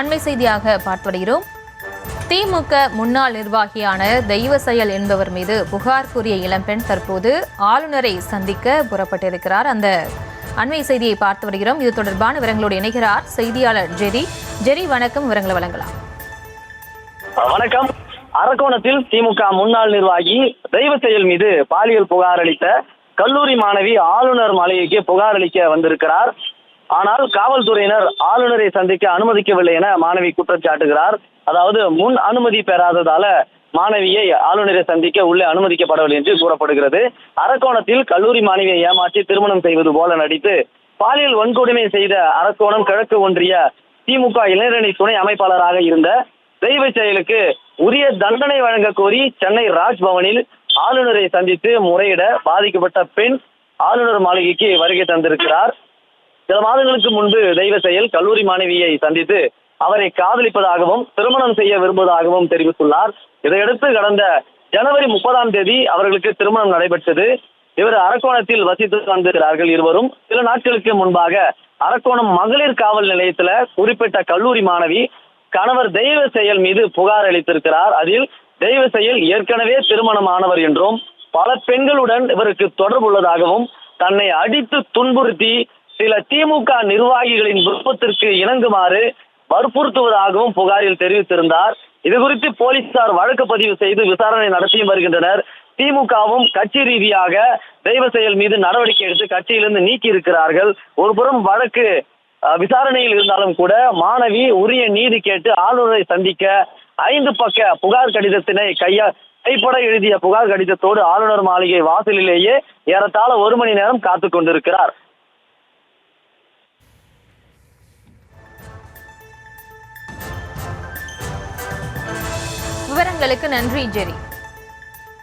அண்மை செய்தியாக பார்த்து வருகிறோம். திமுக முன்னாள் நிர்வாகியான தெய்வ செயல் என்பவர் மீது புகார் கூறிய இளம்பெண் தற்போது ஆளுநரை சந்திக்க புறப்பட்டிருக்கிறார். அந்த அண்மை செய்தியை பார்த்து வருகிறோம். இது தொடர்பான விவரங்களோடு இணைகிறார் செய்தியாளர் ஜெரி. ஜெரி, வணக்கம். விவரங்களை வழங்கலாம். வணக்கம். அரக்கோணத்தில் திமுக முன்னாள் நிர்வாகி தெய்வ செயல் மீது பாலியல் புகார் அளித்த கல்லூரி மாணவி ஆளுநர் மாளிகைக்கு புகார் அளிக்க வந்திருக்கிறார். ஆனால் காவல்துறையினர் ஆளுநரை சந்திக்க அனுமதிக்கவில்லை என மாணவி குற்றம் சாட்டுகிறார். அதாவது முன் அனுமதி பெறாததால மாணவியை ஆளுநரை சந்திக்க உள்ளே அனுமதிக்கப்படவில்லை என்று கூறப்படுகிறது. அரக்கோணத்தில் கல்லூரி மாணவியை ஏமாற்றி திருமணம் செய்வது போல நடித்து பாலியல் வன்கொடுமை செய்த அரக்கோணம் கிழக்கு ஒன்றிய திமுக இளைஞரணி துணை அமைப்பாளராக இருந்த தெய்வ செயலுக்கு உரிய தண்டனை வழங்க கோரி சென்னை ராஜ்பவனில் ஆளுநரை சந்தித்து முறையிட பாதிக்கப்பட்ட பெண் ஆளுநர் மாளிகைக்கு வருகை தந்திருக்கிறார். சில மாதங்களுக்கு முன்பு தெய்வ செயல் கல்லூரி மாணவியை சந்தித்து அவரை காதலிப்பதாகவும் திருமணம் செய்ய விரும்புவதாகவும் தெரிவித்துள்ளார். இதையடுத்து கடந்த ஜனவரி 30 அவர்களுக்கு திருமணம் நடைபெற்றது. இவர் அரக்கோணத்தில் வசித்து வந்திருக்கிறார்கள். இருவரும் சில நாட்களுக்கு முன்பாக அரக்கோணம் மகளிர் காவல் நிலையத்தில் குறிப்பிட்ட கல்லூரி மாணவி கணவர் தெய்வ செயல் மீது புகார் அளித்திருக்கிறார். அதில் தெய்வ செயல் ஏற்கனவே திருமணமானவர் என்றும் பல பெண்களுடன் இவருக்கு தொடர்பு உள்ளதாகவும் தன்னை அடித்து துன்புறுத்தி சில திமுக நிர்வாகிகளின் விருப்பத்திற்கு இணங்குமாறு வற்புறுத்துவதாகவும் புகாரில் தெரிவித்திருந்தார். இது குறித்து போலீசார் வழக்கு பதிவு செய்து விசாரணை நடத்தியும் வருகின்றனர். திமுகவும் கட்சி ரீதியாக தெய்வ செயல் மீது நடவடிக்கை எடுத்து கட்சியிலிருந்து நீக்கி இருக்கிறார்கள். ஒருபுறம் வழக்கு விசாரணையில் இருந்தாலும் கூட மாணவி உரிய நீதி கேட்டு ஆளுநரை சந்திக்க 5 பக்க புகார் கடிதத்தினை கைப்பட எழுதிய புகார் கடிதத்தோடு ஆளுநர் மாளிகை வாசலிலேயே ஏறத்தாழ 1 மணி நேரம் காத்துக் கொண்டிருக்கிறார். விவரங்களுக்கு நன்றி ஜெரி.